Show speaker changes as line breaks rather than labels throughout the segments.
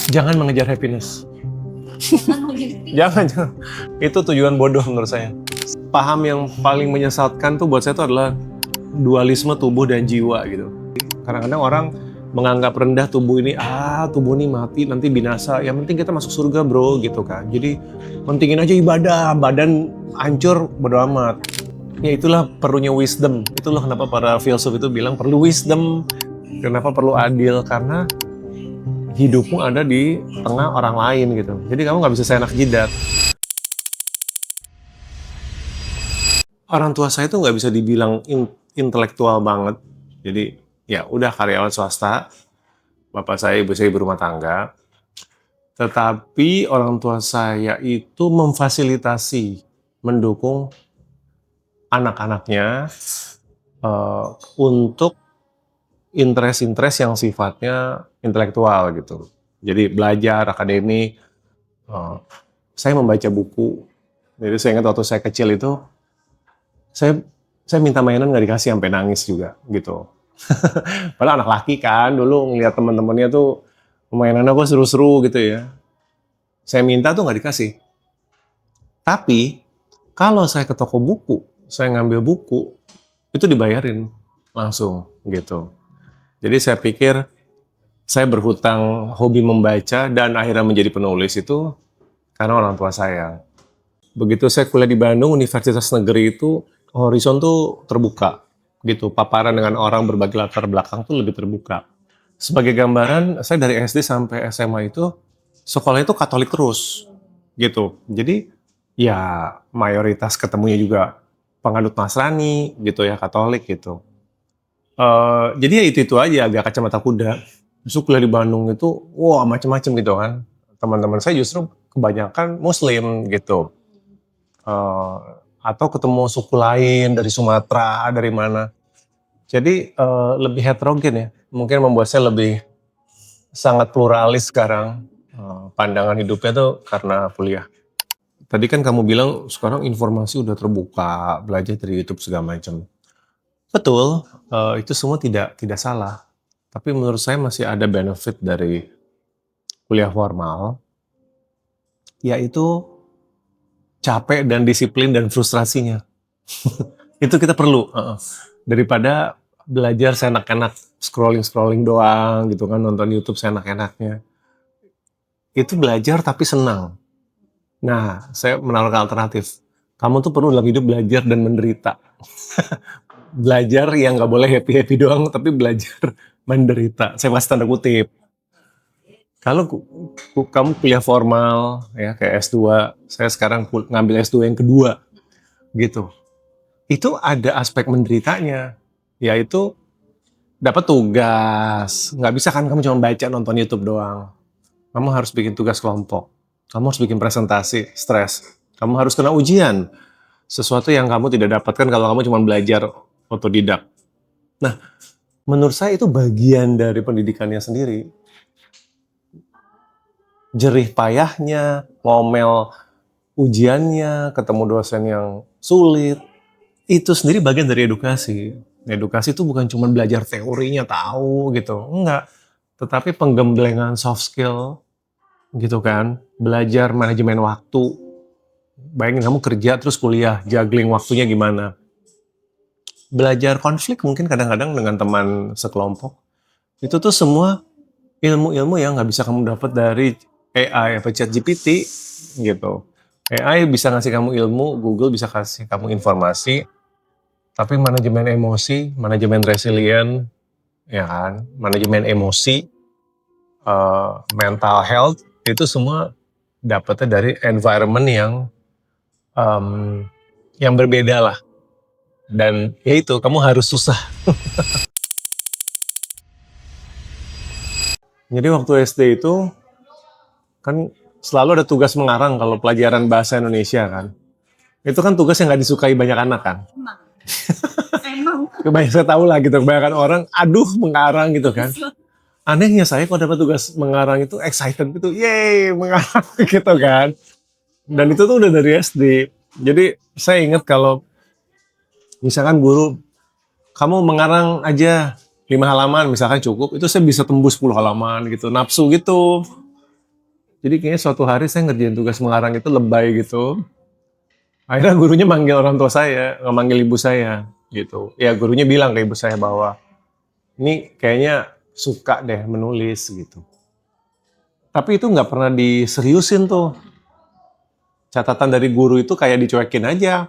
Jangan mengejar happiness.
Jangan gitu.
Jangan. Itu tujuan bodoh menurut saya. Paham yang paling menyesatkan tuh buat saya itu adalah dualisme tubuh dan jiwa gitu. Kadang-kadang orang menganggap rendah tubuh ini, tubuh ini mati, nanti binasa. Yang penting kita masuk surga bro, gitu kan. Jadi pentingin aja ibadah, badan hancur, bodo amat. Ya itulah perlunya wisdom. Itulah kenapa para filsuf itu bilang perlu wisdom. Kenapa perlu adil? Karena hidupmu ada di tengah orang lain gitu. Jadi kamu nggak bisa seenak jidat. Orang tua saya tuh nggak bisa dibilang intelektual banget. Jadi ya udah karyawan swasta. Bapak saya, ibu saya berumah tangga. Tetapi orang tua saya itu memfasilitasi, mendukung anak-anaknya untuk interest-interest yang sifatnya intelektual gitu. Jadi belajar, akademik. Saya membaca buku. Jadi saya ingat waktu saya kecil itu, saya minta mainan nggak dikasih sampai nangis juga gitu. Padahal anak laki kan, dulu ngeliat teman-temannya tuh mainannya kok seru-seru gitu ya. Saya minta tuh nggak dikasih. Tapi kalau saya ke toko buku, saya ngambil buku, itu dibayarin langsung gitu. Jadi saya pikir saya berhutang hobi membaca dan akhirnya menjadi penulis itu karena orang tua saya. Begitu saya kuliah di Bandung, Universitas Negeri itu horizon tuh terbuka gitu. Paparan dengan orang berbagai latar belakang tuh lebih terbuka. Sebagai gambaran, saya dari SD sampai SMA itu sekolahnya itu Katolik terus gitu. Jadi ya mayoritas ketemunya juga penganut Nasrani gitu ya, Katolik gitu. Jadi ya itu aja, agak kacamata kuda. Justru kuliah di Bandung itu, wah macam-macam gitu kan. Teman-teman saya justru kebanyakan Muslim gitu. Atau ketemu suku lain dari Sumatera, dari mana. Jadi lebih heterogen ya. Mungkin membuat saya lebih sangat pluralis sekarang. Pandangan hidupnya tuh karena kuliah. Tadi kan kamu bilang sekarang informasi udah terbuka, belajar dari YouTube segala macam. Betul, itu semua tidak salah. Tapi menurut saya masih ada benefit dari kuliah formal, yaitu capek dan disiplin dan frustrasinya. Itu kita perlu. Daripada belajar seenak-enak, scrolling doang gitu kan, nonton YouTube seenak-enaknya. Itu belajar tapi senang. Nah, saya menawarkan alternatif. Kamu tuh perlu dalam hidup belajar dan menderita. Belajar yang nggak boleh happy-happy doang, tapi belajar menderita. Saya kasih tanda kutip. Kalau kamu kuliah formal, ya kayak S2, saya sekarang ngambil S2 yang kedua, gitu. Itu ada aspek menderitanya, yaitu dapat tugas. Nggak bisa kan kamu cuma baca, nonton YouTube doang. Kamu harus bikin tugas kelompok. Kamu harus bikin presentasi, stres. Kamu harus kena ujian. Sesuatu yang kamu tidak dapatkan kalau kamu cuma belajar otodidak. Nah, menurut saya itu bagian dari pendidikannya sendiri. Jerih payahnya, ngomel ujiannya, ketemu dosen yang sulit, itu sendiri bagian dari edukasi. Edukasi itu bukan cuma belajar teorinya, tahu gitu. Enggak. Tetapi penggemblengan soft skill, gitu kan. Belajar manajemen waktu. Bayangin kamu kerja terus kuliah, juggling waktunya gimana. Belajar konflik mungkin kadang-kadang dengan teman sekelompok. Itu tuh semua ilmu-ilmu yang nggak bisa kamu dapat dari AI atau ChatGPT gitu. AI bisa ngasih kamu ilmu, Google bisa kasih kamu informasi, tapi manajemen emosi, manajemen resilient, ya kan, manajemen emosi, mental health, itu semua dapatnya dari environment yang berbeda lah. Dan ya itu, kamu harus susah. Jadi waktu SD itu, kan selalu ada tugas mengarang kalau pelajaran bahasa Indonesia kan. Itu kan tugas yang nggak disukai banyak anak kan.
Emang.
Kebanyakan saya tahu lah gitu, kebanyakan orang, aduh mengarang gitu kan. Anehnya saya kalau dapat tugas mengarang itu excited gitu, yeay mengarang gitu kan. Dan itu tuh udah dari SD. Jadi saya ingat kalau misalkan guru, kamu mengarang aja 5 halaman misalkan cukup, itu saya bisa tembus 10 halaman gitu, nafsu gitu. Jadi kayaknya suatu hari saya ngerjain tugas mengarang itu lebay gitu. Akhirnya gurunya manggil orang tua saya, nggak manggil ibu saya gitu. Ya gurunya bilang ke ibu saya bahwa ini kayaknya suka deh menulis gitu. Tapi itu nggak pernah diseriusin tuh. Catatan dari guru itu kayak dicuekin aja.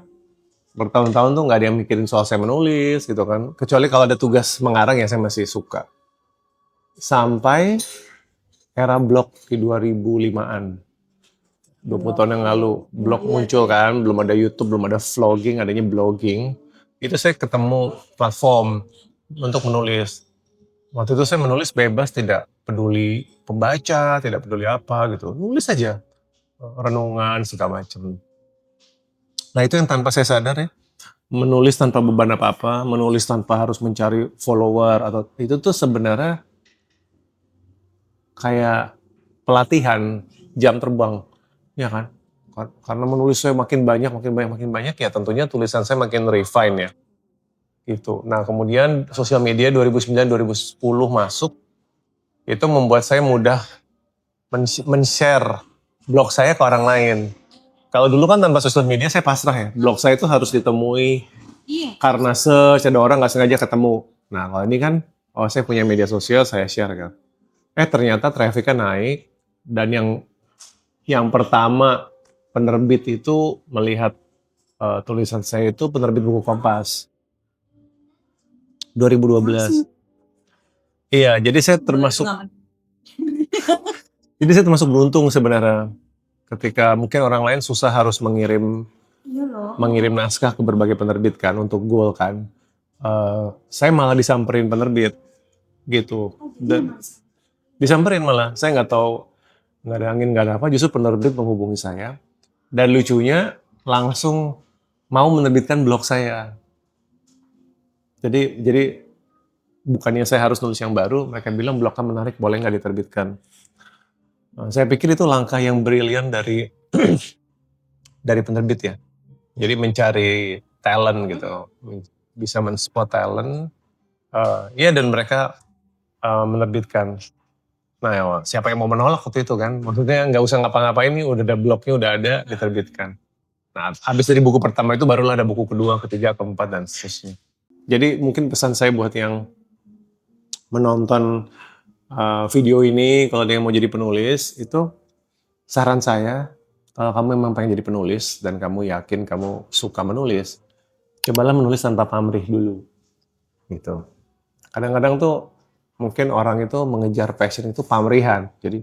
Bertahun-tahun tuh nggak ada yang mikirin soal saya menulis gitu kan. Kecuali kalau ada tugas mengarang ya saya masih suka. Sampai era blog di 2005-an. 20 tahun yang lalu, blog muncul kan, belum ada YouTube, belum ada vlogging, adanya blogging. Itu saya ketemu platform untuk menulis. Waktu itu saya menulis bebas, tidak peduli pembaca, tidak peduli apa gitu. Nulis aja, renungan, segala macam. Nah itu yang tanpa saya sadar ya. Menulis tanpa beban apa-apa, menulis tanpa harus mencari follower, atau itu tuh sebenarnya kayak pelatihan jam terbang. Ya kan? Karena menulis saya makin banyak ya tentunya tulisan saya makin refine ya. Gitu. Nah kemudian sosial media 2009-2010 masuk, itu membuat saya mudah men-share blog saya ke orang lain. Kalau dulu kan tanpa sosial media saya pasrah ya, blog saya itu harus ditemui
Iya.
karena search, ada orang nggak sengaja ketemu. Nah kalau ini kan, oh saya punya media sosial, saya share kan. Ternyata trafficnya naik, dan yang pertama penerbit itu melihat tulisan saya itu penerbit buku Kompas 2012. Iya, jadi saya termasuk beruntung sebenarnya. Ketika mungkin orang lain susah harus mengirim naskah ke berbagai penerbit kan untuk goal kan. Saya malah disamperin penerbit gitu. Dan disamperin malah, saya nggak tahu, nggak ada angin, nggak ada apa, justru penerbit menghubungi saya. Dan lucunya langsung mau menerbitkan blog saya. Jadi bukannya saya harus nulis yang baru, mereka bilang blognya menarik, boleh nggak diterbitkan. Saya pikir itu langkah yang brilian dari dari penerbit ya. Jadi mencari talent gitu, bisa men-spot talent, ya dan mereka menerbitkan. Nah ya, siapa yang mau menolak waktu itu kan? Maksudnya nggak usah ngapa-ngapain nih, udah ada blognya, udah ada, diterbitkan. Nah, habis dari buku pertama itu barulah ada buku kedua, ketiga, keempat, dan seterusnya. Jadi mungkin pesan saya buat yang menonton video ini, kalau dia mau jadi penulis, itu saran saya, kalau kamu memang pengen jadi penulis dan kamu yakin kamu suka menulis, cobalah menulis tanpa pamrih dulu. Gitu. Kadang-kadang tuh mungkin orang itu mengejar passion itu pamrihan. Jadi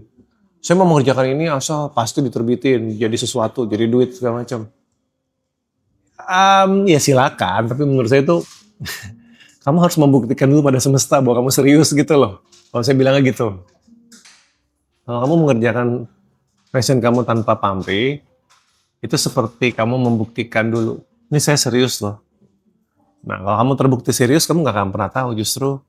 saya mau mengerjakan ini asal pasti diterbitin, jadi sesuatu, jadi duit segala macam. Ya silakan, tapi menurut saya itu kamu harus membuktikan dulu pada semesta bahwa kamu serius gitu loh. Kalau saya bilangnya gitu. Kalau kamu mengerjakan passion kamu tanpa pamrih, itu seperti kamu membuktikan dulu, ini saya serius loh. Nah kalau kamu terbukti serius, kamu gak akan pernah tahu justru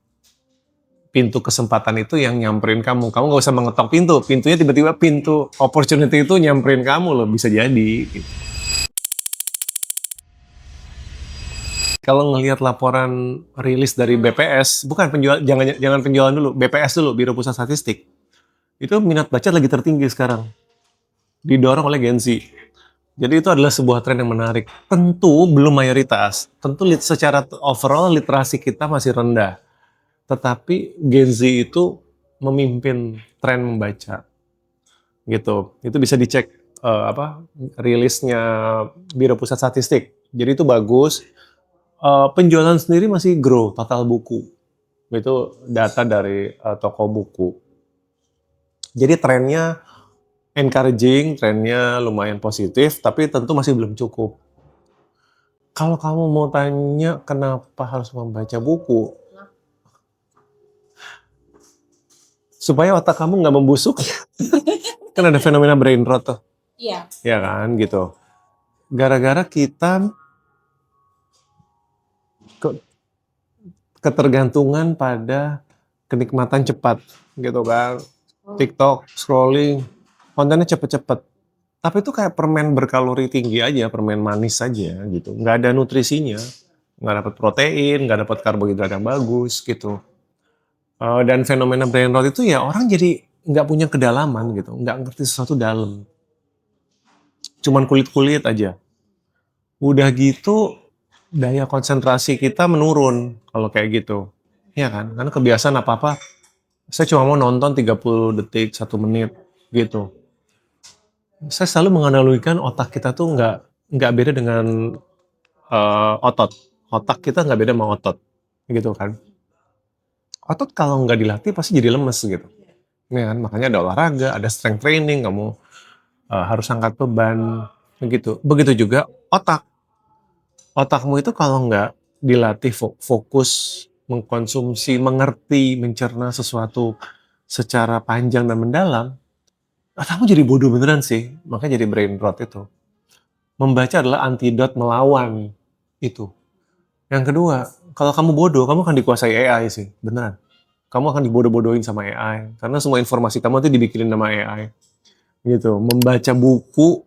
pintu kesempatan itu yang nyamperin kamu. Kamu gak usah mengetok pintu, pintunya tiba-tiba pintu opportunity itu nyamperin kamu loh, bisa jadi. Gitu. Kalau ngelihat laporan rilis dari BPS, bukan penjual, jangan penjualan dulu, BPS dulu, Biro Pusat Statistik. Itu minat baca lagi tertinggi sekarang. Didorong oleh Gen Z. Jadi itu adalah sebuah tren yang menarik. Tentu belum mayoritas. Tentu secara overall literasi kita masih rendah. Tetapi Gen Z itu memimpin tren membaca. Gitu. Itu bisa dicek rilisnya Biro Pusat Statistik. Jadi itu bagus. Penjualan sendiri masih grow total buku. Itu data dari toko buku. Jadi trennya encouraging, trennya lumayan positif, tapi tentu masih belum cukup. Kalau kamu mau tanya kenapa harus membaca buku, supaya otak kamu nggak membusuk. Kan ada fenomena brain rot tuh.
Iya.
Ya kan, gitu. Gara-gara kita ketergantungan pada kenikmatan cepat, gitu kan. TikTok, scrolling, kontennya cepet-cepet. Tapi itu kayak permen berkalori tinggi aja, permen manis aja gitu. Nggak ada nutrisinya, nggak dapat protein, nggak dapat karbohidrat yang bagus gitu. Dan fenomena brain rot itu ya orang jadi nggak punya kedalaman gitu, nggak ngerti sesuatu dalam, cuman kulit-kulit aja. Udah gitu daya konsentrasi kita menurun kalau kayak gitu. Iya kan? Karena kebiasaan apa-apa, saya cuma mau nonton 30 detik, 1 menit gitu. Saya selalu menganalogikan otak kita tuh nggak beda dengan otot. Otak kita nggak beda sama otot, gitu kan. Otot kalau nggak dilatih pasti jadi lemes gitu. Ya kan? Makanya ada olahraga, ada strength training, kamu harus angkat beban, begitu. Begitu juga otak. Otakmu itu kalau nggak dilatih fokus, mengkonsumsi, mengerti, mencerna sesuatu secara panjang dan mendalam, otakmu jadi bodoh beneran sih. Makanya jadi brain rot itu. Membaca adalah antidot melawan itu. Yang kedua, kalau kamu bodoh, kamu akan dikuasai AI sih, beneran. Kamu akan dibodoh-bodohin sama AI, karena semua informasi kamu itu dibikinin sama AI. Gitu. Membaca buku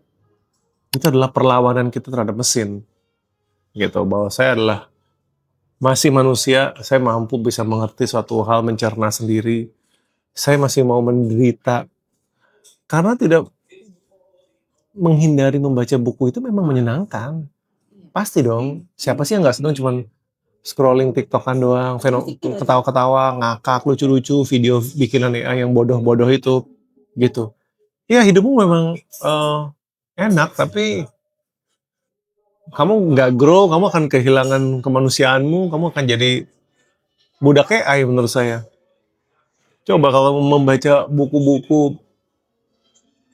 itu adalah perlawanan kita terhadap mesin. Gitu. Bahwa saya adalah masih manusia, saya mampu bisa mengerti suatu hal, mencerna sendiri. Saya masih mau menderita. Karena tidak menghindari membaca buku itu memang menyenangkan. Pasti dong. Siapa sih yang nggak senang cuman scrolling TikTokan doang, ketawa-ketawa, ngakak, lucu-lucu, video bikinan AI yang bodoh-bodoh itu, gitu. Ya hidupmu memang enak, tapi kamu nggak grow, kamu akan kehilangan kemanusiaanmu, kamu akan jadi budak AI menurut saya. Coba kalau membaca buku-buku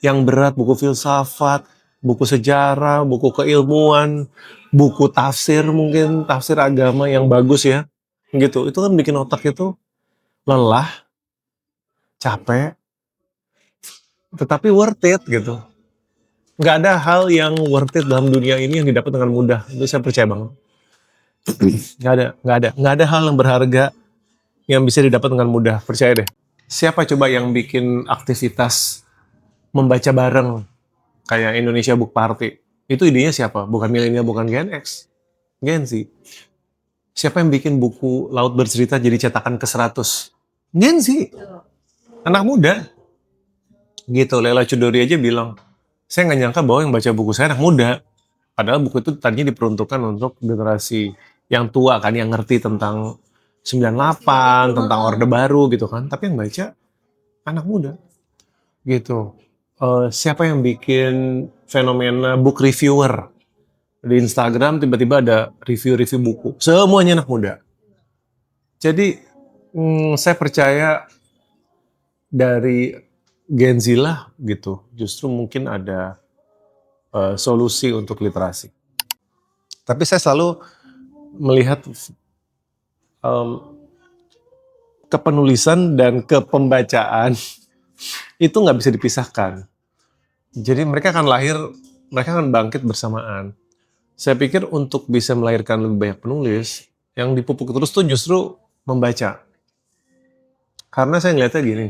yang berat, buku filsafat, buku sejarah, buku keilmuan, buku tafsir mungkin, tafsir agama yang bagus ya, gitu. Itu kan bikin otak itu lelah, capek, tetapi worth it gitu. Nggak ada hal yang worth it dalam dunia ini yang didapat dengan mudah. Itu saya percaya banget. Nggak ada hal yang berharga yang bisa didapat dengan mudah. Percaya deh. Siapa coba yang bikin aktivitas membaca bareng kayak Indonesia Book Party? Itu idenya siapa? Bukan milenial, bukan Gen X, Gen Z. Siapa yang bikin buku Laut Bercerita jadi cetakan ke 100? Gen Z. Anak muda. Gitu, Lela Chudori aja bilang, saya nggak nyangka bahwa yang baca buku saya anak muda. Padahal buku itu tadinya diperuntukkan untuk generasi yang tua kan, yang ngerti tentang 98, tentang Orde Baru gitu kan. Tapi yang baca anak muda. Gitu. Siapa yang bikin fenomena book reviewer? Di Instagram tiba-tiba ada review-review buku. Semuanya anak muda. Jadi saya percaya dari Gen Z lah gitu. Justru mungkin ada solusi untuk literasi. Tapi saya selalu melihat kepenulisan dan kepembacaan itu nggak bisa dipisahkan. Jadi mereka akan lahir, mereka akan bangkit bersamaan. Saya pikir untuk bisa melahirkan lebih banyak penulis, yang dipupuk terus tuh justru membaca. Karena saya ngeliatnya gini,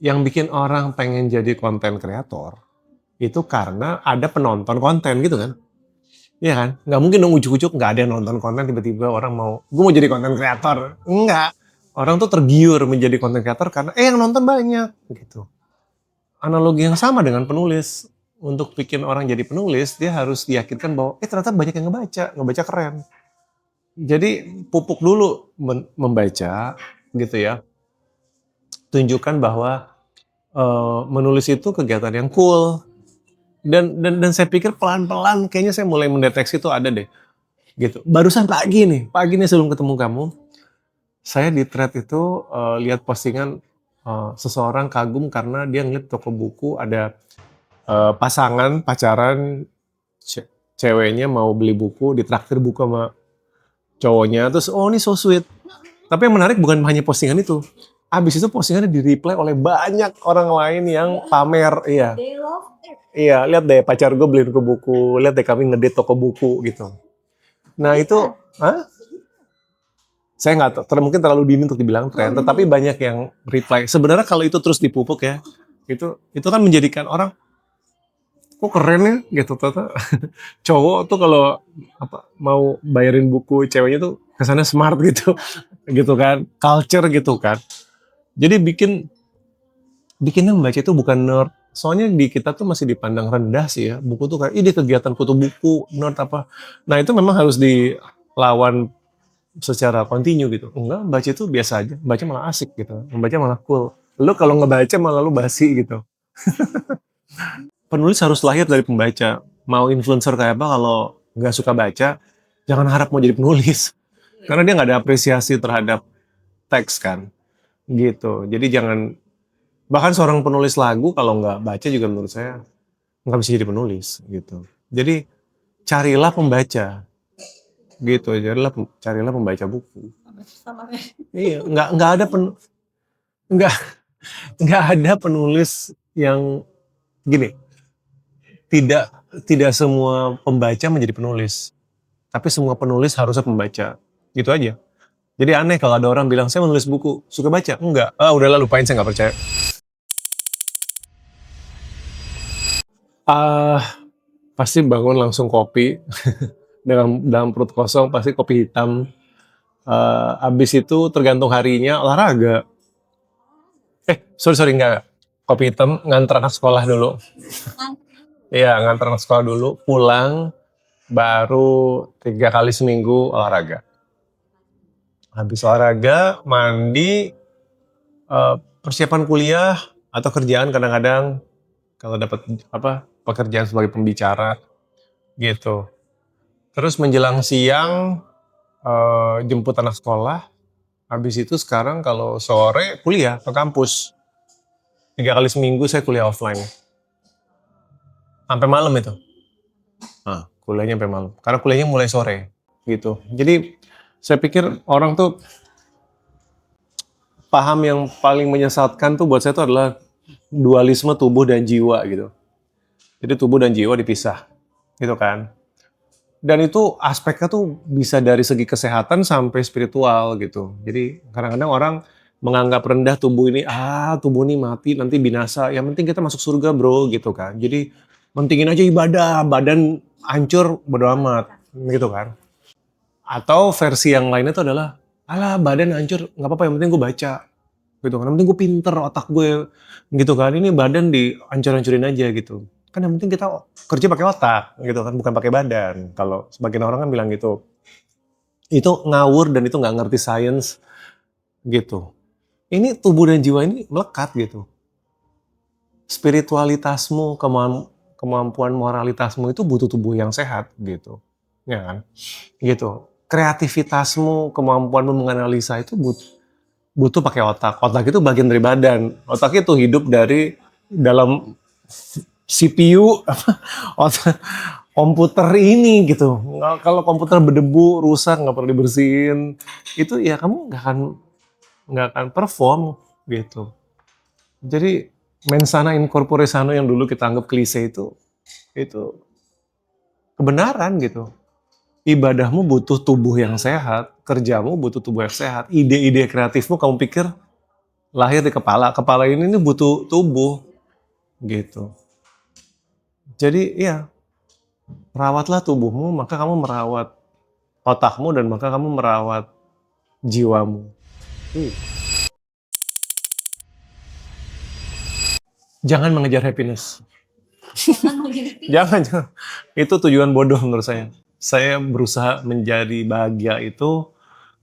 yang bikin orang pengen jadi konten kreator, itu karena ada penonton konten gitu kan. Iya kan? Nggak mungkin dong ujuk-ujuk nggak ada yang nonton konten tiba-tiba orang gue mau jadi konten kreator. Enggak. Orang tuh tergiur menjadi konten kreator karena yang nonton banyak gitu. Analogi yang sama dengan penulis. Untuk bikin orang jadi penulis, dia harus diyakinkan bahwa ternyata banyak yang ngebaca keren. Jadi pupuk dulu membaca gitu ya. Tunjukkan bahwa menulis itu kegiatan yang cool. Dan saya pikir pelan-pelan kayaknya saya mulai mendeteksi itu ada deh. Gitu. Barusan pagi nih sebelum ketemu kamu, saya di thread itu lihat postingan seseorang kagum karena dia ngeliat toko buku ada pasangan pacaran, ceweknya mau beli buku, ditraktir buku sama cowoknya, terus ini so sweet. Tapi yang menarik bukan hanya postingan itu. Abis itu postingannya di-reply oleh banyak orang lain yang pamer, iya. Iya, lihat deh pacar gue beliin ke buku, lihat deh kami ngedate toko buku gitu. Nah itu, saya nggak tahu, mungkin terlalu dini untuk dibilang tren, tetapi banyak yang reply. Sebenarnya kalau itu terus dipupuk ya, itu kan menjadikan orang kok keren ya gitu. Tata cowok tuh kalau mau bayarin buku ceweknya tuh kesannya smart gitu, gitu kan, culture gitu kan. Jadi bikin bikinnya membaca itu bukan nerd. Soalnya di kita tuh masih dipandang rendah sih ya. Buku tuh kayak, ide kegiatan kutu buku, nerd apa. Nah itu memang harus dilawan secara kontinu gitu. Enggak, baca itu biasa aja. Baca malah asik gitu. Membaca malah cool. Lu kalau ngebaca malah lu basi gitu. Penulis harus lahir dari pembaca. Mau influencer kayak apa kalau nggak suka baca, jangan harap mau jadi penulis. Karena dia nggak ada apresiasi terhadap teks kan. Gitu. Jadi jangan, bahkan seorang penulis lagu kalau nggak baca juga menurut saya nggak bisa jadi penulis gitu. Jadi carilah pembaca gitu. Carilah pembaca buku.
Sama
Iya, nggak nggak ada penulis yang gini. Tidak tidak semua pembaca menjadi penulis, tapi semua penulis harusnya pembaca. Gitu aja. Jadi aneh kalau ada orang bilang, saya menulis buku, suka baca? Enggak. Ah, udahlah lupain, saya nggak percaya. Ah, pasti bangun langsung kopi. Dalam perut kosong pasti kopi hitam. Abis itu tergantung harinya olahraga. Sorry, enggak. Kopi hitam, nganter anak sekolah dulu. Iya, nganter anak sekolah dulu, pulang, baru 3 kali seminggu olahraga. Habis olahraga, mandi, persiapan kuliah atau kerjaan kadang-kadang kalau dapat pekerjaan sebagai pembicara gitu. Terus menjelang siang jemput anak sekolah. Habis itu sekarang kalau sore kuliah ke kampus. 3 kali seminggu saya kuliah offline. Sampai malam itu. Nah, kuliahnya sampai malam. Karena kuliahnya mulai sore gitu. Jadi saya pikir orang tuh paham yang paling menyesatkan tuh buat saya itu adalah dualisme tubuh dan jiwa gitu. Jadi tubuh dan jiwa dipisah gitu kan. Dan itu aspeknya tuh bisa dari segi kesehatan sampai spiritual gitu. Jadi kadang-kadang orang menganggap rendah tubuh ini, tubuh ini mati nanti binasa. Yang penting kita masuk surga bro gitu kan. Jadi mentingin aja ibadah, badan hancur bodo amat gitu kan. Atau versi yang lainnya itu adalah, alah badan hancur nggak apa-apa yang penting gue baca gitu kan. Yang penting gue pinter, otak gue gitu kan. Ini badan dihancur-hancurin aja gitu. Kan yang penting kita kerja pakai otak gitu kan, bukan pakai badan. Kalau sebagian orang kan bilang gitu. Itu ngawur dan itu nggak ngerti sains gitu. Ini tubuh dan jiwa ini melekat gitu. Spiritualitasmu, kemampuan moralitasmu itu butuh tubuh yang sehat gitu. Ya kan? Gitu. Kreativitasmu, kemampuanmu menganalisa itu butuh pakai otak. Otak itu bagian dari badan. Otak itu hidup dari dalam CPU komputer ini gitu. Kalau komputer berdebu, rusak, nggak perlu dibersihin, itu ya kamu nggak akan perform gitu. Jadi mens sana in corpore sano yang dulu kita anggap klise itu kebenaran gitu. Ibadahmu butuh tubuh yang sehat, kerjamu butuh tubuh yang sehat, ide-ide kreatifmu kamu pikir lahir di kepala. Kepala ini butuh tubuh gitu. Jadi ya, rawatlah tubuhmu, maka kamu merawat otakmu dan maka kamu merawat jiwamu. Jangan mengejar happiness. Jangan. Itu tujuan bodoh menurut saya. Saya berusaha menjadi bahagia itu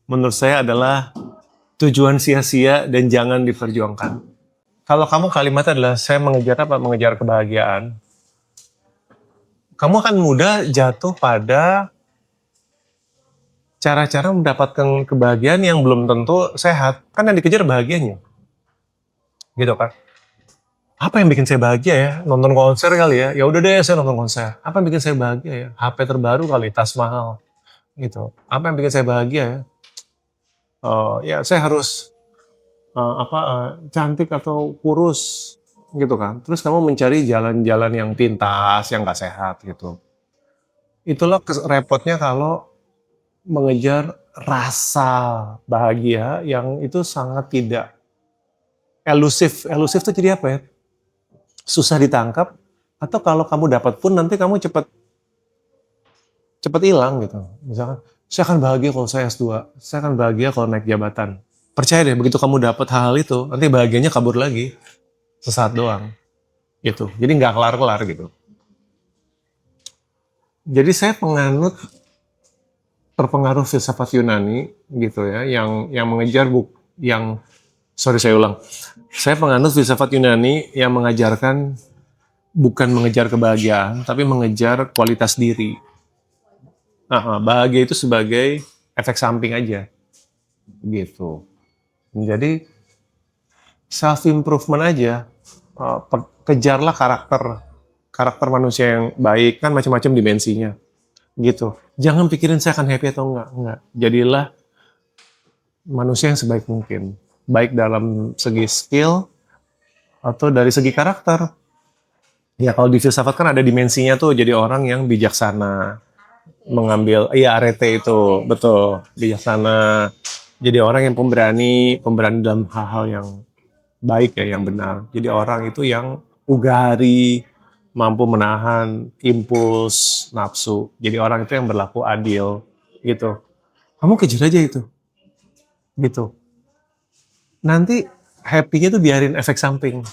menurut saya adalah tujuan sia-sia dan jangan diperjuangkan. Kalau kamu kalimatnya adalah saya mengejar apa? Mengejar kebahagiaan. Kamu akan mudah jatuh pada cara-cara mendapatkan kebahagiaan yang belum tentu sehat. Kan yang dikejar bahagianya. Gitu kan? Apa yang bikin saya bahagia ya? Nonton konser kali ya? Ya udah deh saya nonton konser. Apa yang bikin saya bahagia ya? HP terbaru kali, tas mahal. Gitu. Apa yang bikin saya bahagia ya? Ya saya harus cantik atau kurus gitu kan. Terus kamu mencari jalan-jalan yang pintas, yang gak sehat gitu. Itulah repotnya kalau mengejar rasa bahagia yang itu sangat tidak elusif. Elusif itu jadi apa ya? Susah ditangkap, atau kalau kamu dapat pun nanti kamu cepat hilang gitu. Misalkan, saya akan bahagia kalau saya S2, saya akan bahagia kalau naik jabatan. Percaya deh, begitu kamu dapat hal-hal itu, nanti bahagianya kabur lagi. sesaat doang gitu. Jadi nggak kelar-kelar gitu. Jadi saya terpengaruh filsafat Yunani gitu ya, yang mengejar yang sorry saya ulang. Saya penganut filsafat Yunani yang mengajarkan bukan mengejar kebahagiaan, tapi mengejar kualitas diri. Bahagia itu sebagai efek samping aja gitu. Jadi self improvement aja. Kejarlah karakter manusia yang baik, kan macam-macam dimensinya gitu. Jangan pikirin saya akan happy atau enggak. Jadilah manusia yang sebaik mungkin, baik dalam segi skill atau dari segi karakter. Ya kalau di filsafat kan ada dimensinya tuh, jadi orang yang bijaksana, mengambil, iya arete itu, betul, bijaksana. Jadi orang yang pemberani dalam hal-hal yang baik ya, yang benar. Jadi orang itu yang ugari, mampu menahan impuls, nafsu. Jadi orang itu yang berlaku adil, gitu. Kamu kejar aja itu, gitu. Nanti happy-nya tuh biarin efek samping.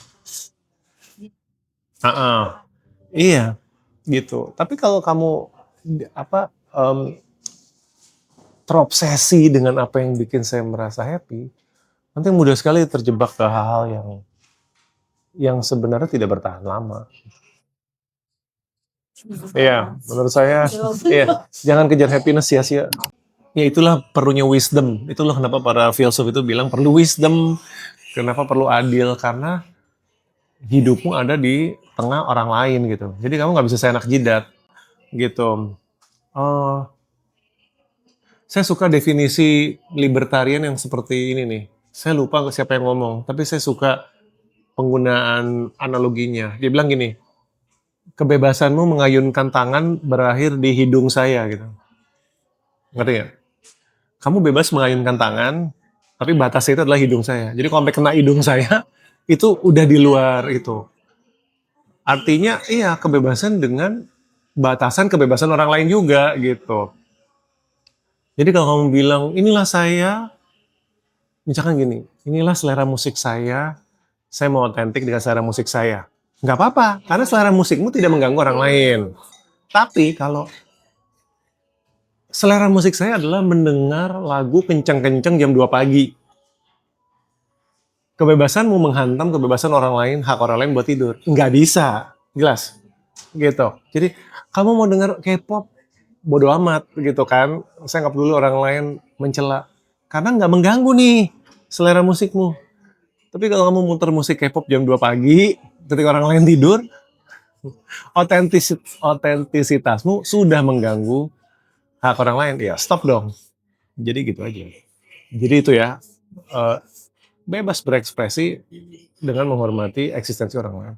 Iya, gitu. Tapi kalau kamu apa terobsesi dengan apa yang bikin saya merasa happy, nanti mudah sekali terjebak ke hal-hal yang sebenarnya tidak bertahan lama. Iya, menurut saya, iya, jangan kejar happiness sia-sia. Ya itulah perlunya wisdom. Itulah kenapa para filsuf itu bilang perlu wisdom. Kenapa perlu adil? Karena hidupmu ada di tengah orang lain gitu. Jadi kamu nggak bisa seenak jidat gitu. Eh, saya suka definisi libertarian yang seperti ini nih. Saya lupa siapa yang ngomong, tapi saya suka penggunaan analoginya. Dia bilang gini, kebebasanmu mengayunkan tangan berakhir di hidung saya gitu. Ngerti nggak? Kamu bebas mengayunkan tangan, tapi batasnya itu adalah hidung saya. Jadi kalau sampai kena hidung saya, itu udah di luar itu. Artinya, iya kebebasan dengan batasan kebebasan orang lain juga gitu. Jadi kalau kamu bilang, inilah saya, misalkan gini, inilah selera musik saya mau otentik dengan selera musik saya. Nggak apa-apa, karena selera musikmu tidak mengganggu orang lain. Tapi kalau selera musik saya adalah mendengar lagu kenceng-kenceng jam 2 pagi. Kebebasanmu menghantam kebebasan orang lain, hak orang lain buat tidur. Nggak bisa, jelas. Gitu. Jadi, kamu mau dengar K-pop, bodo amat gitu kan. Saya nggak peduli orang lain mencela. Karena nggak mengganggu nih selera musikmu. Tapi kalau kamu muter musik K-pop jam 2 pagi, ketika orang lain tidur, otentisitasmu sudah mengganggu hak orang lain. Ya stop dong. Jadi gitu aja. Jadi itu ya, bebas berekspresi dengan menghormati eksistensi orang lain.